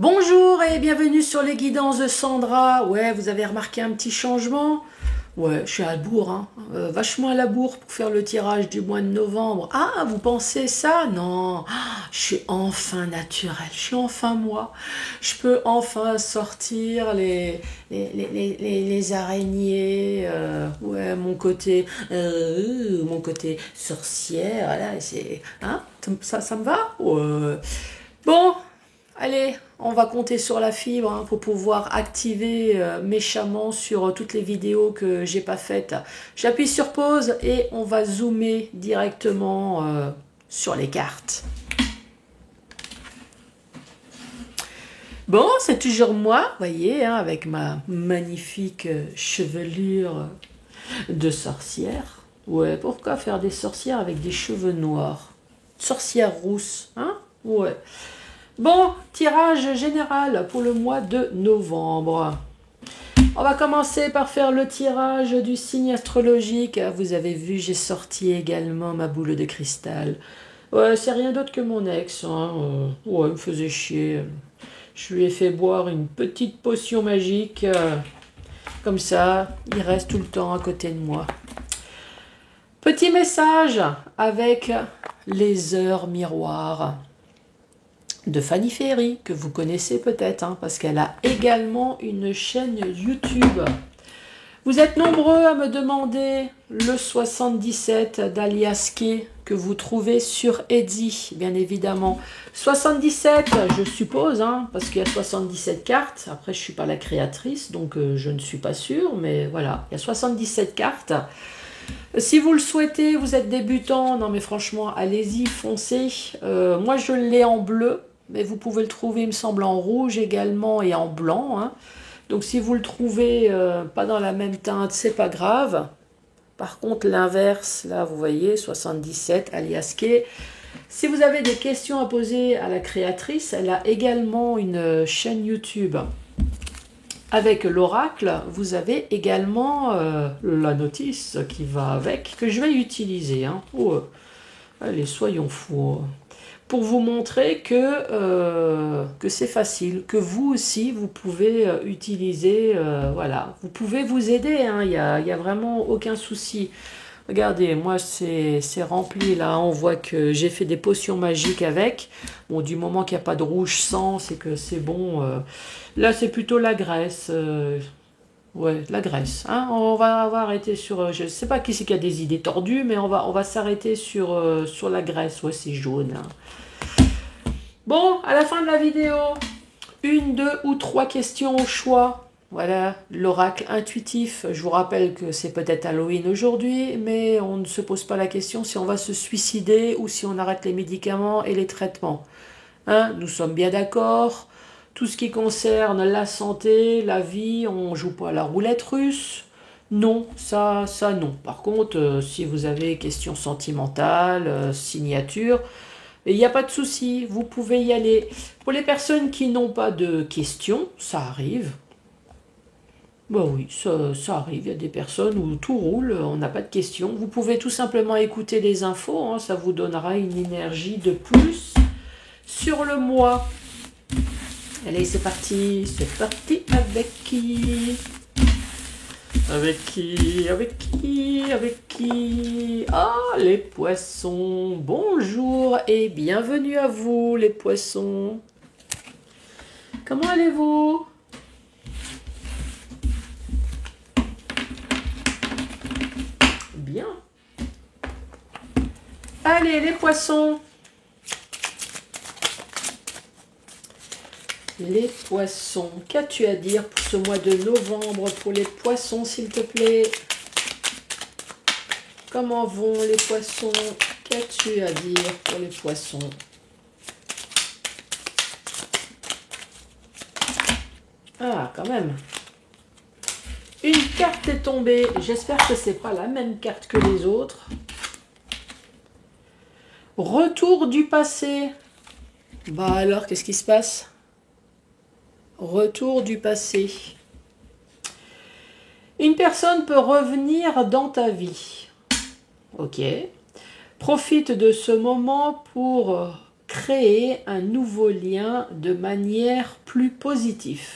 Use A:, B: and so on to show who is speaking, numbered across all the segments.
A: Bonjour et bienvenue sur les guidances de Sandra. Ouais, vous avez remarqué un petit changement? Ouais, je suis à la bourre, hein. Vachement à la bourre pour faire le tirage du mois de novembre. Ah, vous pensez ça? Non, je suis enfin naturelle, je suis enfin moi. Je peux enfin sortir les araignées, ouais, mon côté sorcière, là, c'est, hein, ça me va? Ouais. Bon, allez, on va compter sur la fibre hein, pour pouvoir activer méchamment sur toutes les vidéos que j'ai pas faites. J'appuie sur pause et on va zoomer directement sur les cartes. Bon, c'est toujours moi, voyez, hein, avec ma magnifique chevelure de sorcière. Ouais, pourquoi faire des sorcières avec des cheveux noirs? Sorcière rousse, hein? Ouais. Bon, tirage général pour le mois de novembre. On va commencer par faire le tirage du signe astrologique. Vous avez vu, j'ai sorti également ma boule de cristal. Ouais, c'est rien d'autre que mon ex. Hein. Ouais, il me faisait chier. Je lui ai fait boire une petite potion magique. Comme ça, il reste tout le temps à côté de moi. Petit message avec les heures miroirs de Fanny Ferry, que vous connaissez peut-être, hein, parce qu'elle a également une chaîne YouTube. Vous êtes nombreux à me demander le 77 d'Aliaske que vous trouvez sur Etsy, bien évidemment. 77, je suppose, hein, parce qu'il y a 77 cartes. Après, je ne suis pas la créatrice, donc je ne suis pas sûre, mais voilà, il y a 77 cartes. Si vous le souhaitez, vous êtes débutant, non mais franchement, allez-y, foncez. Moi, je l'ai en bleu, mais vous pouvez le trouver, il me semble, en rouge également et en blanc. Hein. Donc si vous le trouvez pas dans la même teinte, c'est pas grave. Par contre, l'inverse, là, vous voyez, 77, Aliaske. Si vous avez des questions à poser à la créatrice, elle a également une chaîne YouTube. Avec l'oracle, vous avez également la notice qui va avec, que je vais utiliser. Hein. Oh, allez, soyons fous. Pour vous montrer que c'est facile, que vous aussi, vous pouvez utiliser, voilà. Vous pouvez vous aider, hein, y a vraiment aucun souci. Regardez, moi c'est rempli là, on voit que j'ai fait des potions magiques avec. Bon, du moment qu'il n'y a pas de rouge sang, c'est que c'est bon. Là c'est plutôt la graisse. Ouais, la graisse. Hein. On va arrêter sur... je ne sais pas qui c'est qui a des idées tordues, mais on va s'arrêter sur la graisse. Ouais, c'est jaune. Hein. Bon, à la fin de la vidéo, une, deux ou trois questions au choix. Voilà, l'oracle intuitif. Je vous rappelle que c'est peut-être Halloween aujourd'hui, mais on ne se pose pas la question si on va se suicider ou si on arrête les médicaments et les traitements. Hein, nous sommes bien d'accord. Tout ce qui concerne la santé, la vie, on joue pas à la roulette russe. Non, ça non. Par contre, si vous avez questions sentimentales, signature, il n'y a pas de souci, vous pouvez y aller. Pour les personnes qui n'ont pas de questions, ça arrive. Bah oui, ça arrive. Il y a des personnes où tout roule, on n'a pas de questions. Vous pouvez tout simplement écouter les infos, hein, ça vous donnera une énergie de plus sur le mois. Allez, c'est parti avec qui? Avec qui? Avec qui? Avec qui? Ah, les poissons. Bonjour et bienvenue à vous, les poissons. Comment allez-vous? Bien. Allez, les poissons. Les poissons. Qu'as-tu à dire pour ce mois de novembre pour les poissons, s'il te plaît? Comment vont les poissons? Qu'as-tu à dire pour les poissons? Ah, quand même. Une carte est tombée. J'espère que c'est pas la même carte que les autres. Retour du passé. Bah alors, qu'est-ce qui se passe? Retour du passé. Une personne peut revenir dans ta vie. Ok. Profite de ce moment pour créer un nouveau lien de manière plus positive.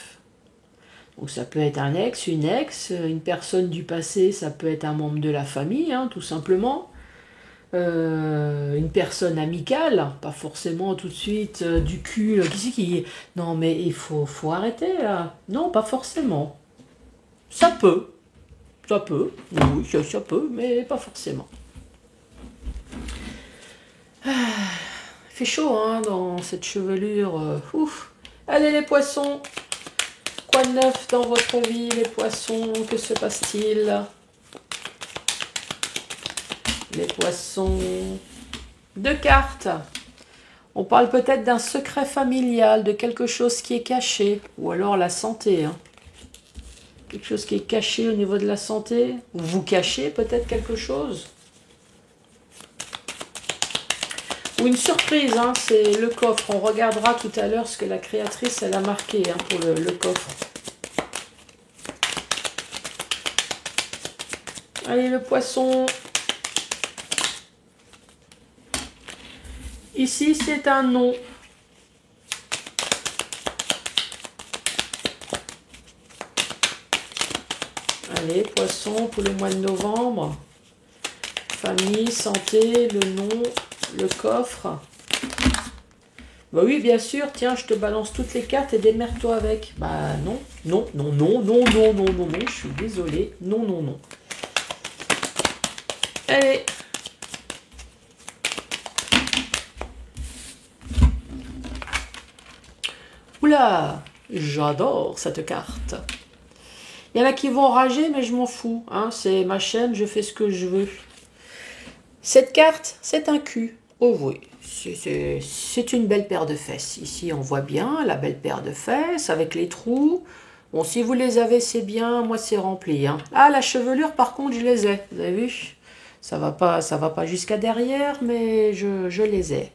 A: Donc ça peut être un ex, une personne du passé, ça peut être un membre de la famille, hein, tout simplement. Une personne amicale, pas forcément tout de suite du cul. Qui c'est qui... Non mais il faut arrêter là. Non, pas forcément. Ça peut. Ça peut. Oui, ça peut, mais pas forcément. Il fait chaud hein, dans cette chevelure. Ouf. Allez les poissons. Quoi de neuf dans votre vie, les poissons? Que se passe-t-il? Les poissons. 2 cartes. On parle peut-être d'un secret familial, de quelque chose qui est caché. Ou alors la santé. Hein. Quelque chose qui est caché au niveau de la santé. Ou vous cachez peut-être quelque chose. Ou une surprise, hein, c'est le coffre. On regardera tout à l'heure ce que la créatrice elle a marqué hein, pour le coffre. Allez, le poisson. Ici, c'est un non. Allez, poisson pour le mois de novembre. Famille, santé, le non. Le coffre. Bah oui, bien sûr. Tiens, je te balance toutes les cartes et démerde-toi avec. Bah non, non, non, non, non, non, non, non, non. Je suis désolée. Non, non, non. Allez. Oula, j'adore cette carte. Il y en a qui vont rager, mais je m'en fous. Hein. C'est ma chaîne, je fais ce que je veux. Cette carte, c'est un cul. Oh oui, c'est une belle paire de fesses. Ici, on voit bien la belle paire de fesses avec les trous. Bon, si vous les avez, c'est bien. Moi, c'est rempli. Hein. Ah, la chevelure, par contre, je les ai. Vous avez vu? Ça va pas jusqu'à derrière, mais je les ai.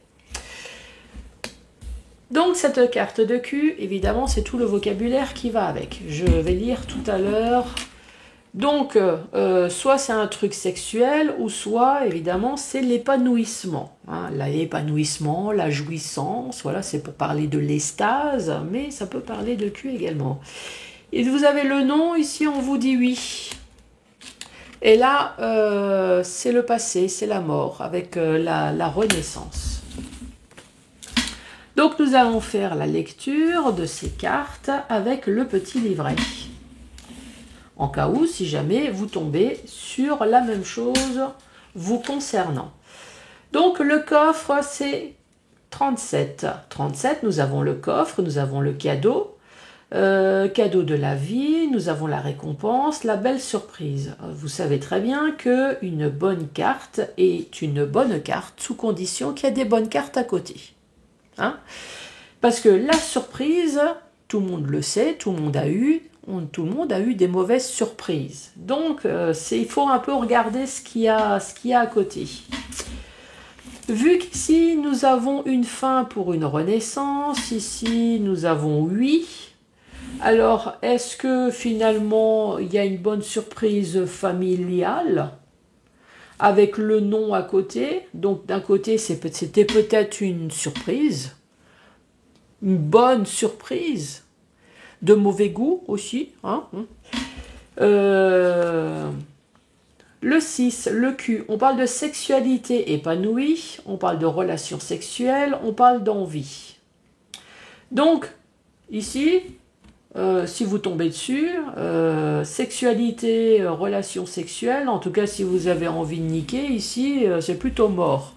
A: Donc, cette carte de cul, évidemment, c'est tout le vocabulaire qui va avec. Je vais lire tout à l'heure. Donc, soit c'est un truc sexuel, ou soit, évidemment, c'est l'épanouissement. Hein, l'épanouissement, la jouissance, voilà, c'est pour parler de l'extase, mais ça peut parler de cul également. Et vous avez le nom, ici on vous dit oui. Et là, c'est le passé, c'est la mort, avec la renaissance. Donc, nous allons faire la lecture de ces cartes avec le petit livret. En cas où, si jamais vous tombez sur la même chose vous concernant. Donc, le coffre, c'est 37. 37, nous avons le coffre, nous avons le cadeau. Cadeau de la vie, nous avons la récompense, la belle surprise. Vous savez très bien qu'une bonne carte est une bonne carte sous condition qu'il y a des bonnes cartes à côté. Hein? Parce que la surprise, tout le monde le sait, tout le monde a eu des mauvaises surprises. Donc, il faut un peu regarder ce qu'il y a à côté. Vu qu'ici, nous avons une fin pour une renaissance, ici, nous avons 8. Alors, est-ce que finalement, il y a une bonne surprise familiale avec le nom à côté? Donc, d'un côté, c'était peut-être une surprise, une bonne surprise, de mauvais goût aussi. Hein. Le 6, le cul. On parle de sexualité épanouie, on parle de relations sexuelles, on parle d'envie. Donc, ici, si vous tombez dessus, sexualité, relations sexuelles, en tout cas si vous avez envie de niquer, ici, c'est plutôt mort.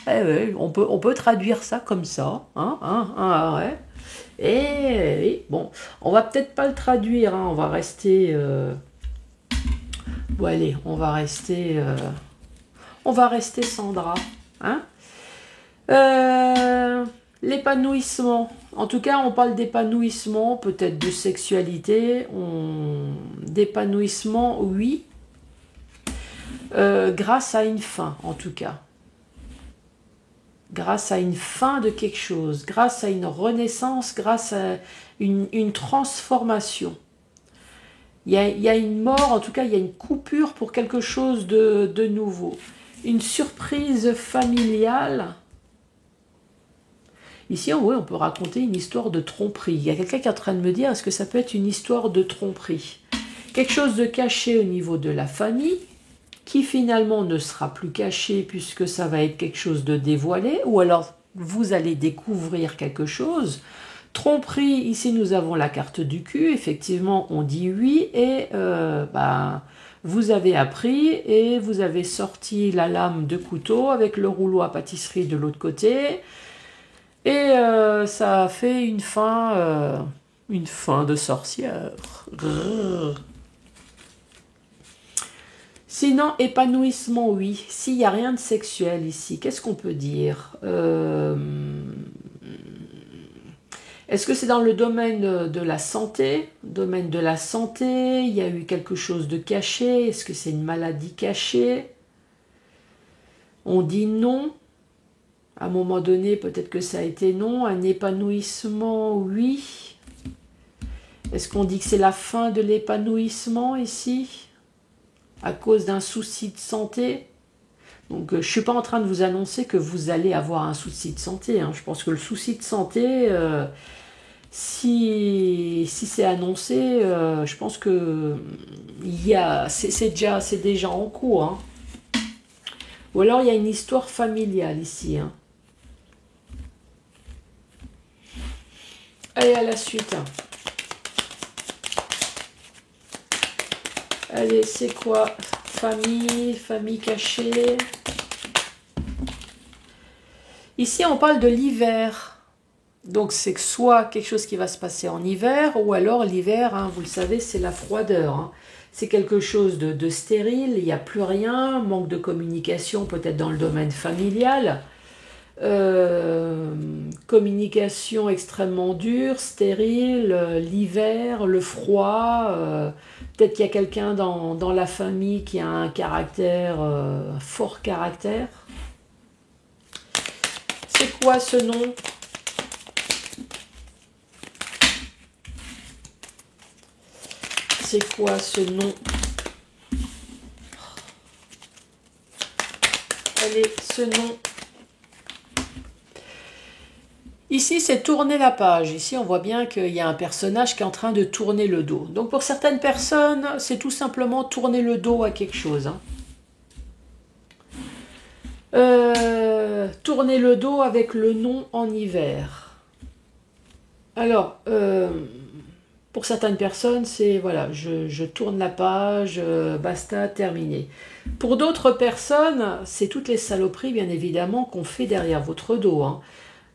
A: Eh oui, on peut traduire ça comme ça. Ouais. Et oui, bon, on va peut-être pas le traduire, hein, on va rester... Bon allez, on va rester Sandra. Hein. L'épanouissement. En tout cas, on parle d'épanouissement, peut-être de sexualité. D'épanouissement, oui. Grâce à une fin, en tout cas. Grâce à une fin de quelque chose, grâce à une renaissance, grâce à une transformation. Il y a une mort, en tout cas, il y a une coupure pour quelque chose de nouveau. Une surprise familiale. Ici, oui, on peut raconter une histoire de tromperie. Il y a quelqu'un qui est en train de me dire, est-ce que ça peut être une histoire de tromperie? Quelque chose de caché au niveau de la famille, qui finalement ne sera plus caché puisque ça va être quelque chose de dévoilé, ou alors vous allez découvrir quelque chose. Tromperie, ici nous avons la carte du cul, effectivement on dit oui, et vous avez appris et vous avez sorti la lame de couteau avec le rouleau à pâtisserie de l'autre côté, et ça a fait une fin de sorcière. Grrr. Sinon, épanouissement, oui. S'il n'y a rien de sexuel ici, qu'est-ce qu'on peut dire? Est-ce que c'est dans le domaine de la santé? Domaine de la santé, il y a eu quelque chose de caché. Est-ce que c'est une maladie cachée? On dit non. À un moment donné, peut-être que ça a été non. Un épanouissement, oui. Est-ce qu'on dit que c'est la fin de l'épanouissement ici? À cause d'un souci de santé? Donc, je ne suis pas en train de vous annoncer que vous allez avoir un souci de santé. Hein. Je pense que le souci de santé, si c'est annoncé, je pense que c'est déjà en cours. Hein. Ou alors, il y a une histoire familiale ici. Hein. Allez, à la suite. Allez, c'est quoi? Famille cachée. Ici, on parle de l'hiver. Donc, c'est soit quelque chose qui va se passer en hiver, ou alors l'hiver, hein, vous le savez, c'est la froideur. Hein. C'est quelque chose de stérile, il n'y a plus rien, manque de communication peut-être dans le domaine familial. Communication extrêmement dure, stérile, l'hiver, le froid, peut-être qu'il y a quelqu'un dans la famille qui a un caractère, fort caractère. C'est quoi ce nom? C'est quoi ce nom? Allez, ce nom. Ici, c'est tourner la page. Ici, on voit bien qu'il y a un personnage qui est en train de tourner le dos. Donc, pour certaines personnes, c'est tout simplement tourner le dos à quelque chose. Hein. Tourner le dos avec le nom en hiver. Alors, pour certaines personnes, c'est voilà, je tourne la page, basta, terminé. Pour d'autres personnes, c'est toutes les saloperies, bien évidemment, qu'on fait derrière votre dos. Hein.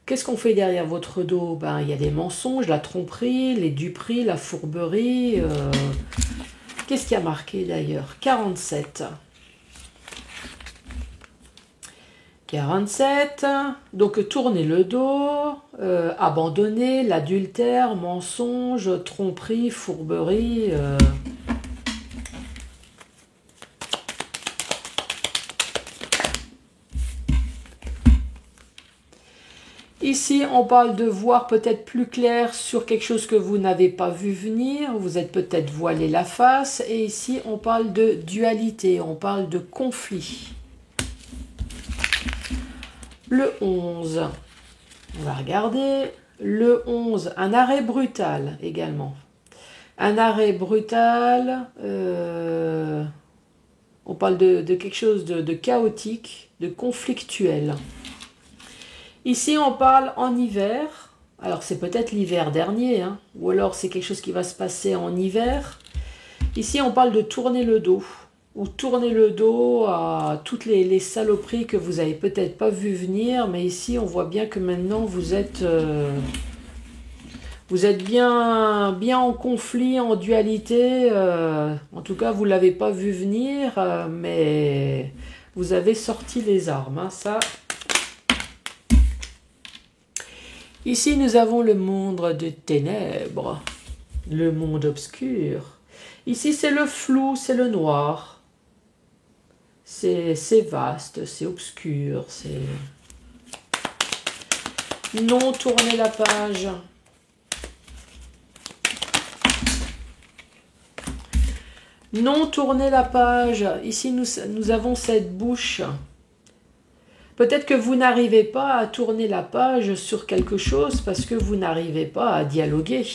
A: Qu'est-ce qu'on fait derrière votre dos? Ben, il y a des mensonges, la tromperie, les duperies, la fourberie. Qu'est-ce qui a marqué d'ailleurs? 47. 47. Donc, tourner le dos, abandonner, l'adultère, mensonge, tromperie, fourberie. Ici, on parle de voir peut-être plus clair sur quelque chose que vous n'avez pas vu venir. Vous êtes peut-être voilé la face. Et ici, on parle de dualité. On parle de conflit. Le 11. On va regarder. Le 11. Un arrêt brutal également. Un arrêt brutal. On parle de quelque chose de chaotique, de conflictuel. Ici, on parle en hiver. Alors, c'est peut-être l'hiver dernier, hein, ou alors c'est quelque chose qui va se passer en hiver. Ici, on parle de tourner le dos, ou tourner le dos à toutes les saloperies que vous n'avez peut-être pas vu venir, mais ici, on voit bien que maintenant, vous êtes bien en conflit, en dualité. En tout cas, vous ne l'avez pas vu venir, mais vous avez sorti les armes, hein, ça... Ici, nous avons le monde des ténèbres, le monde obscur. Ici, c'est le flou, c'est le noir. C'est vaste, c'est obscur, c'est... Non, tournez la page. Non, tournez la page. Ici, nous avons cette bouche. Peut-être que vous n'arrivez pas à tourner la page sur quelque chose parce que vous n'arrivez pas à dialoguer.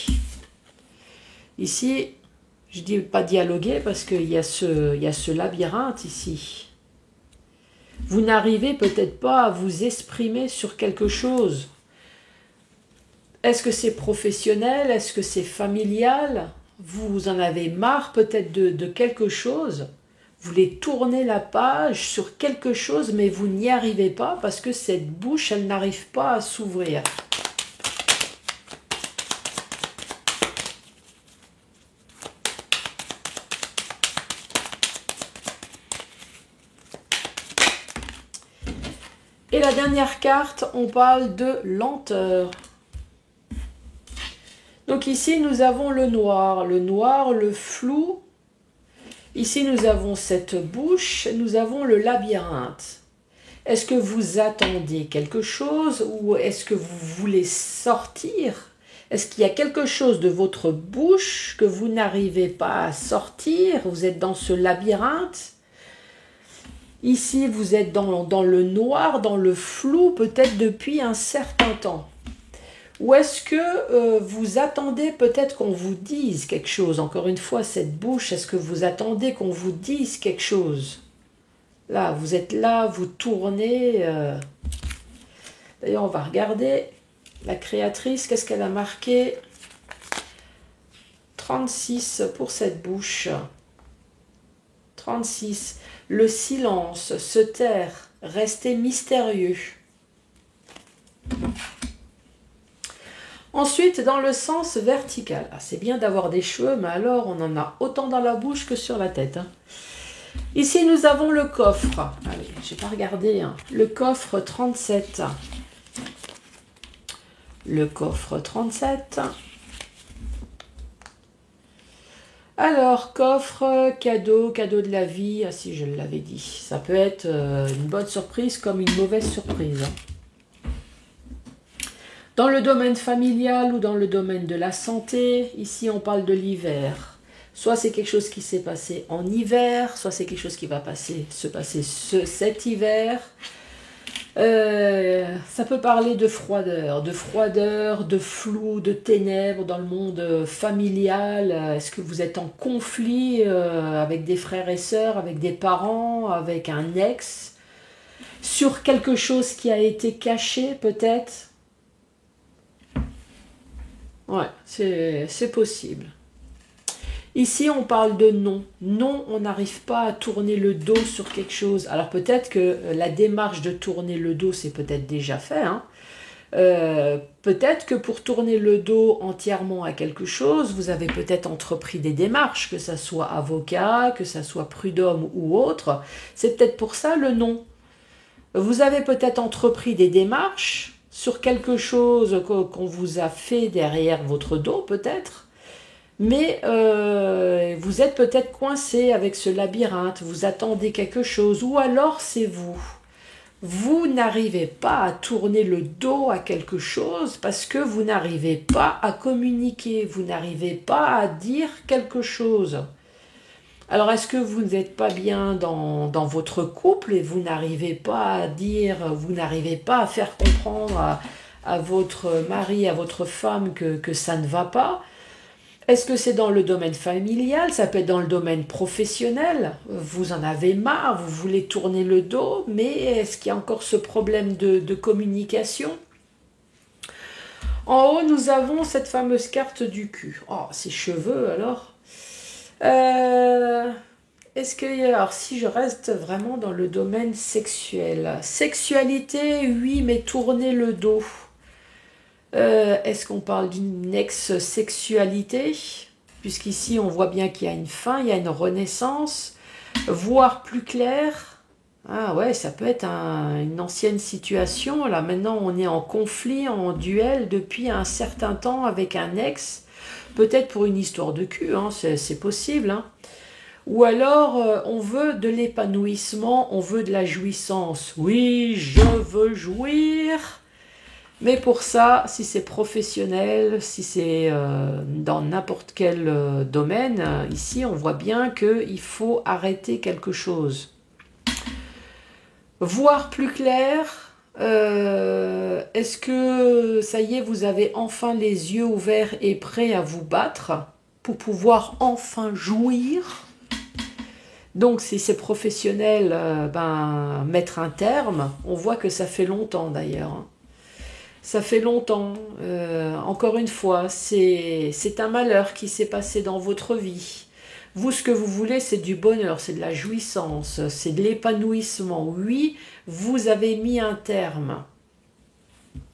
A: Ici, je dis pas dialoguer parce qu'il y a ce labyrinthe ici. Vous n'arrivez peut-être pas à vous exprimer sur quelque chose. Est-ce que c'est professionnel? Est-ce que c'est familial? Vous en avez marre peut-être de quelque chose. Vous voulez tourner la page sur quelque chose, mais vous n'y arrivez pas parce que cette bouche, elle n'arrive pas à s'ouvrir. Et la dernière carte, on parle de lenteur. Donc ici, nous avons le noir, le flou. Ici, nous avons cette bouche, nous avons le labyrinthe. Est-ce que vous attendez quelque chose ou est-ce que vous voulez sortir? Est-ce qu'il y a quelque chose de votre bouche que vous n'arrivez pas à sortir? Vous êtes dans ce labyrinthe. Ici, vous êtes dans le noir, dans le flou, peut-être depuis un certain temps. Ou est-ce que vous attendez peut-être qu'on vous dise quelque chose? Encore une fois, cette bouche, est-ce que vous attendez qu'on vous dise quelque chose? Là, vous êtes là, vous tournez. D'ailleurs, on va regarder la créatrice. Qu'est-ce qu'elle a marqué? 36 pour cette bouche. 36. Le silence, se taire, rester mystérieux. Ensuite, dans le sens vertical. Ah, c'est bien d'avoir des cheveux, mais alors on en a autant dans la bouche que sur la tête. Hein. Ici, nous avons le coffre. Allez, je n'ai pas regardé. Hein. Le coffre 37. Le coffre 37. Alors, coffre, cadeau de la vie. Ah si, je l'avais dit. Ça peut être une bonne surprise comme une mauvaise surprise. Hein. Dans le domaine familial ou dans le domaine de la santé, ici on parle de l'hiver. Soit c'est quelque chose qui s'est passé en hiver, soit c'est quelque chose qui va se passer cet hiver. Ça peut parler de froideur, de flou, de ténèbres dans le monde familial. Est-ce que vous êtes en conflit avec des frères et sœurs, avec des parents, avec un ex, sur quelque chose qui a été caché peut-être? Ouais, c'est possible. Ici, on parle de non. Non, on n'arrive pas à tourner le dos sur quelque chose. Alors peut-être que la démarche de tourner le dos, c'est peut-être déjà fait. Hein. Peut-être que pour tourner le dos entièrement à quelque chose, vous avez peut-être entrepris des démarches, que ça soit avocat, que ça soit prud'homme ou autre. C'est peut-être pour ça le non. Vous avez peut-être entrepris des démarches sur quelque chose qu'on vous a fait derrière votre dos peut-être, mais vous êtes peut-être coincé avec ce labyrinthe, vous attendez quelque chose, ou alors c'est vous. Vous n'arrivez pas à tourner le dos à quelque chose parce que vous n'arrivez pas à communiquer, vous n'arrivez pas à dire quelque chose. Alors, est-ce que vous n'êtes pas bien dans votre couple et vous n'arrivez pas à dire, vous n'arrivez pas à faire comprendre à votre mari, à votre femme que ça ne va pas? Est-ce que c'est dans le domaine familial? Ça peut être dans le domaine professionnel. Vous en avez marre, vous voulez tourner le dos, mais est-ce qu'il y a encore ce problème de communication? En haut, nous avons cette fameuse carte du cul. Oh, ses cheveux alors. Est-ce que, alors si je reste vraiment dans le domaine sexuel, sexualité, oui, mais tourner le dos. Est-ce qu'on parle d'une ex-sexualité? Puisqu'ici on voit bien qu'il y a une fin, il y a une renaissance, voir plus clair. Ah ouais, ça peut être une ancienne situation. Là maintenant on est en conflit, en duel depuis un certain temps avec un ex. Peut-être pour une histoire de cul, hein, c'est possible. Hein. Ou alors, on veut de l'épanouissement, on veut de la jouissance. Oui, je veux jouir. Mais pour ça, si c'est professionnel, si c'est dans n'importe quel domaine, ici, on voit bien qu'il faut arrêter quelque chose. Voir plus clair. Est-ce que ça y est, vous avez enfin les yeux ouverts et prêts à vous battre pour pouvoir enfin jouir? Donc si c'est professionnel, mettre un terme. On voit que ça fait longtemps d'ailleurs, hein. Ça fait longtemps. Encore une fois, c'est un malheur qui s'est passé dans votre vie. Vous, ce que vous voulez, c'est du bonheur, c'est de la jouissance, c'est de l'épanouissement. Oui, vous avez mis un terme.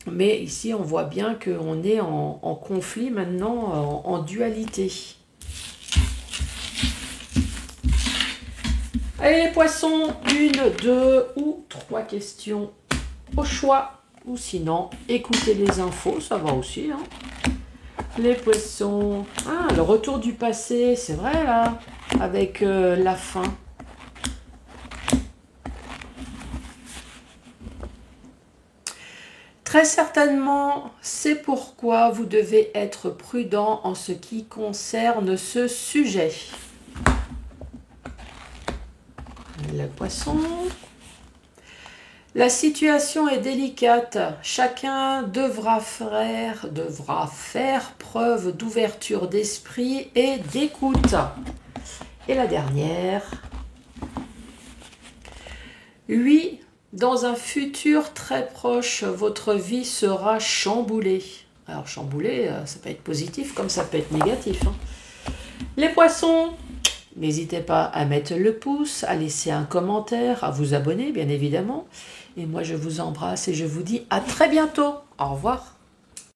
A: Mais ici, on voit bien qu'on est en conflit maintenant, en dualité. Allez, les poissons, 1, 2 ou 3 questions au choix. Ou sinon, écoutez les infos, ça va aussi, hein. Les poissons. Ah, le retour du passé, c'est vrai là, avec la fin. Très certainement, c'est pourquoi vous devez être prudent en ce qui concerne ce sujet. Le poisson. La situation est délicate. Chacun devra faire preuve d'ouverture d'esprit et d'écoute. Et la dernière. Oui, dans un futur très proche, votre vie sera chamboulée. Alors chamboulée, ça peut être positif comme ça peut être négatif, hein. Les poissons, n'hésitez pas à mettre le pouce, à laisser un commentaire, à vous abonner bien évidemment. Et moi je vous embrasse et je vous dis à très bientôt. Au revoir.